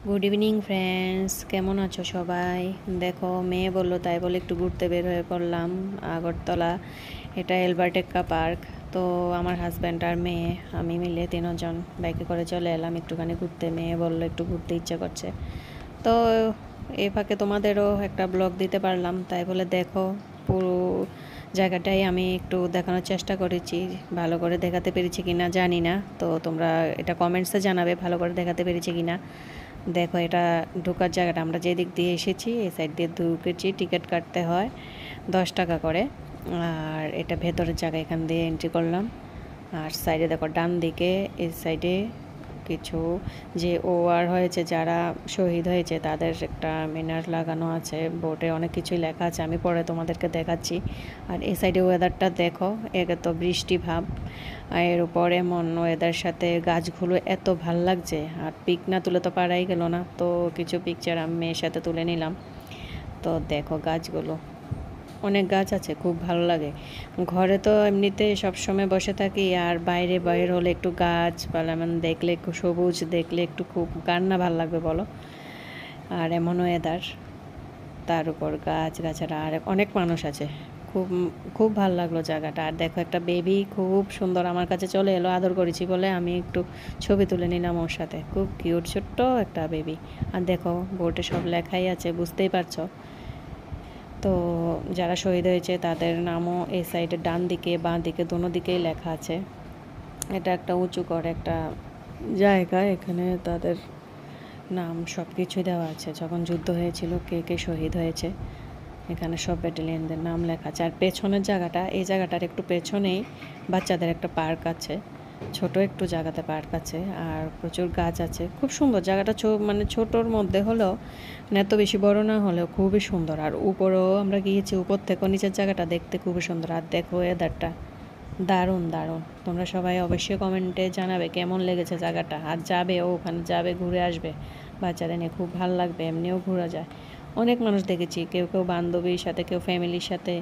Good evening friends, কেমন আছো সবাই? দেখো, মেয়ে বললো তাই বলে একটু ঘুরতে বের হয়ে পড়লাম আগরতলা। এটা এলবার্টেক্কা পার্ক। তো আমার হাজব্যান্ড আর মেয়ে আমি মিলে তিনজন বাইকে করে চলে এলাম একটুখানি ঘুরতে। মেয়ে বললো একটু ঘুরতে ইচ্ছে করছে, তো এই ফাঁকে তোমাদেরও একটা ব্লগ দিতে পারলাম। তাই বলে দেখো, পুরো জায়গাটাই আমি একটু দেখানোর চেষ্টা করেছি। ভালো করে দেখাতে পেরেছি কি না জানি না, তো তোমরা এটা কমেন্টসে জানাবে ভালো করে দেখাতে পেরেছি কি না। দেখো, এটা ঢোকার জায়গাটা, আমরা যে দিক দিয়ে এসেছি এই সাইড দিয়ে ঢুকেছি। টিকিট কাটতে হয় 10 টাকা করে। আর এটা ভেতরের জায়গা, এখান দিয়ে এন্ট্রি করলাম। আর সাইডে দেখো, ডান দিকে এই সাইডে কিছু যে ওয়ার হয়েছে, যারা শহীদ হয়েছে তাদের একটা মিনার লাগানো আছে। বোর্ডে অনেক কিছুই লেখা আছে, আমি পরে তোমাদেরকে দেখাচ্ছি। আর এই সাইডে ওয়েদারটা দেখো, একে তো বৃষ্টি ভাব, আর এর উপর এমন ওয়েদার সাথে গাছগুলো এত ভাল লাগছে। আর পিক না তুলে তো পারাই গেল না, তো কিছু পিকচার আমি মেয়ের সাথে তুলে নিলাম। তো দেখো গাছগুলো, অনেক গাছ আছে, খুব ভালো লাগে। ঘরে তো এমনিতে সবসময় বসে থাকি, আর বাইরে বাইর হলে একটু গাছপালা মানে দেখলে, একটু সবুজ দেখলে একটু খুব কার না ভালো লাগবে বলো। আর এমন ওয়েদার, তার উপর গাছ গাছারা, আর অনেক মানুষ আছে। খুব খুব ভালো লাগলো জায়গাটা। আর দেখো, একটা বেবি খুব সুন্দর আমার কাছে চলে এলো, আদর করেছি বলে আমি একটু ছবি তুলে নিলাম ওর সাথে। খুব কিউট ছোট্ট একটা বেবি। আর দেখো, বোর্ডে সব লেখাই আছে, বুঝতেই পারছো। তো যারা শহীদ হয়েছে তাদের নামও এই সাইডে ডান দিকে বাঁ দিকে দোনো দিকেই লেখা আছে। এটা একটা উঁচু করে একটা জায়গা, এখানে তাদের নাম সব কিছুই দেওয়া আছে, যখন যুদ্ধ হয়েছিল কে কে শহীদ হয়েছে এখানে সব ব্যাটালিয়নদের নাম লেখা আছে। আর পেছনের জায়গাটা, এই জায়গাটার একটু পেছনেই বাচ্চাদের একটা পার্ক আছে, ছোট একটু জায়গাতে পার্ক আছে, আর প্রচুর গাছ আছে। খুব সুন্দর জায়গাটা, মানে ছোটোর মধ্যে হলেও, মানে এত বেশি বড় না হলেও খুবই সুন্দর। আর উপরেও আমরা গিয়েছি, উপর থেকেও নিচের জায়গাটা দেখতে খুবই সুন্দর। আর দেখো ওয়েদারটা দারুণ দারুণ। তোমরা সবাই অবশ্যই কমেন্টে জানাবে কেমন লেগেছে জায়গাটা। আর যাবে, ওখানে যাবে, ঘুরে আসবে বাচ্চাদের নিয়ে, খুব ভালো লাগবে। এমনিও ঘোরা যায়, অনেক মানুষ দেখেছি, কেউ কেউ বান্ধবীর সাথে, কেউ ফ্যামিলির সাথে,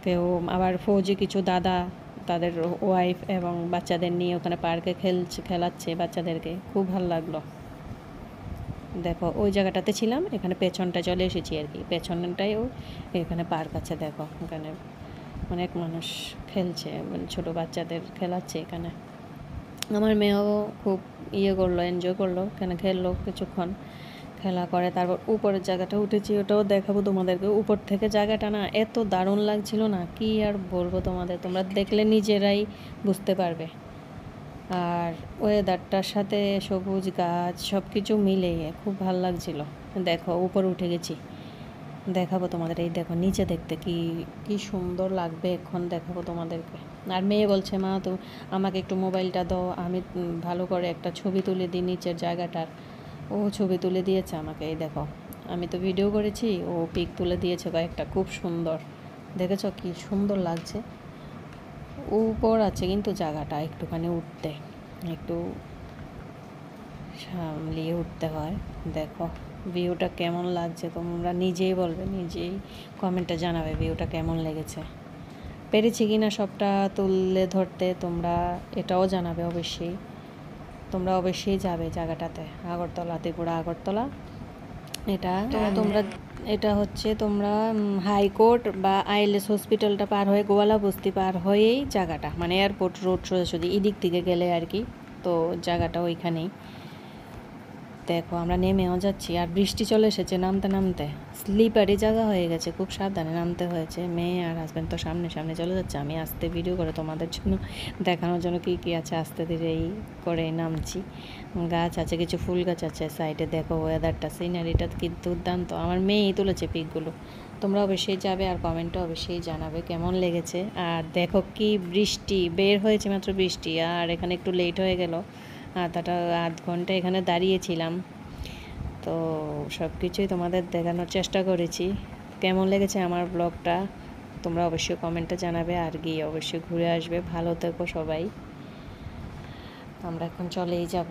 কেউ আবার ফৌজি কিছু দাদা তাদের ওয়াইফ এবং বাচ্চাদের নিয়ে ওখানে পার্কে খেলাচ্ছে বাচ্চাদেরকে, খুব ভালো লাগলো। দেখো ওই জায়গাটাতে ছিলাম, এখানে পেছনটা চলে এসেছি আর কি, পেছনটাইও এখানে পার্ক আছে। দেখো এখানে অনেক মানুষ খেলছে, মানে ছোটো বাচ্চাদের খেলাচ্ছে এখানে। আমার মেয়েও খুব করলো, এনজয় করলো, এখানে খেললো কিছুক্ষণ, খেলা করে। তারপর উপরের জায়গাটা উঠেছি, ওটাও দেখাবো তোমাদেরকে। উপর থেকে জায়গাটা না এত দারুণ লাগছিল না, কি আর বলবো তোমাদের, তোমরা দেখলে নিজেরাই বুঝতে পারবে। আর ওয়েদারটার সাথে সবুজ গাছ সব কিছু মিলেই খুব ভালো লাগছিল। দেখো উপরে উঠে গেছি, দেখাবো তোমাদের। এই দেখো নিচে দেখতে কি কি সুন্দর লাগবে, এখন দেখাবো তোমাদেরকে। আর মেয়ে বলছে, মা তো আমাকে একটু মোবাইলটা দাও, আমি ভালো করে একটা ছবি তুলে দিই নিচের জায়গাটার। ও ছবি তুলে দিয়েছে আমাকে, এই দেখো। আমি তো ভিডিও করেছি, ও পিক তুলে দিয়েছে কয়েকটা, খুব সুন্দর। দেখেছো কি সুন্দর লাগছে। উপর আছে কিন্তু জায়গাটা একটুখানি উঠতে, একটু সামলিয়ে উঠতে হয়। দেখো ভিউটা কেমন লাগছে, তোমরা নিজেই বলবে, নিজেই কমেন্টে জানাবে ভিউটা কেমন লেগেছে। পেরেছি কি না সবটা তুলে ধরতে, তোমরা এটাও জানাবে অবশ্যই। তোমরা অবশ্যই যাবে জায়গাটাতে, আগরতলা, ত্রিপুরা আগরতলা। এটা তোমরা, এটা হচ্ছে তোমরা হাইকোর্ট বা আইএলএস হসপিটালটা পার হয়ে, গোয়ালা বস্তি পার হয়েই জায়গাটা, মানে এয়ারপোর্ট রোড সোজাসুজি এদিক থেকে গেলে আর কি। তো জায়গাটা ওইখানেই। দেখো আমরা নেমেও যাচ্ছি, আর বৃষ্টি চলে এসেছে নামতে নামতে, স্লিপারি জায়গা হয়ে গেছে, খুব সাবধানে নামতে হয়েছে। মেয়ে আর হাজব্যান্ড তো সামনে সামনে চলে যাচ্ছে, আমি আস্তে ভিডিও করে তোমাদের জন্য দেখানোর জন্য কী কী আছে আস্তে ধীরে এই করে নামছি। গাছ আছে, কিছু ফুল গাছ আছে সাইডে। দেখো ওয়েদারটা, সিনারিটা কি দুর্দান্ত। আমার মেয়েই তুলেছে পিকগুলো। তোমরা অবশ্যই যাবে আর কমেন্টে অবশ্যই জানাবে কেমন লেগেছে। আর দেখো কি বৃষ্টি, বের হয়েছে মাত্র বৃষ্টি, আর এখানে একটু লেট হয়ে গেল, আধ ঘন্টা এখানে দাঁড়িয়েছিলাম। তো সব কিছুই তোমাদের দেখানোর চেষ্টা করেছি। কেমন লেগেছে আমার ব্লগটা তোমরা অবশ্যই কমেন্টে জানাবে, আর গিয়ে অবশ্যই ঘুরে আসবে। ভালো থেকো সবাই। আমরা এখন চলেই যাব,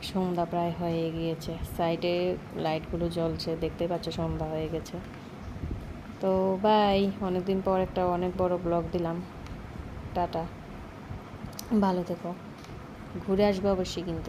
সন্ধ্যা প্রায় হয়ে গিয়েছে, সাইডে লাইটগুলো জ্বলছে, দেখতে পাচ্ছ সন্ধ্যা হয়ে গেছে। তো বাই, অনেকদিন পর একটা অনেক বড় ব্লগ দিলাম। টাটা, ভালো থেকো, ঘুরে আসবে অবশ্যই কিন্তু।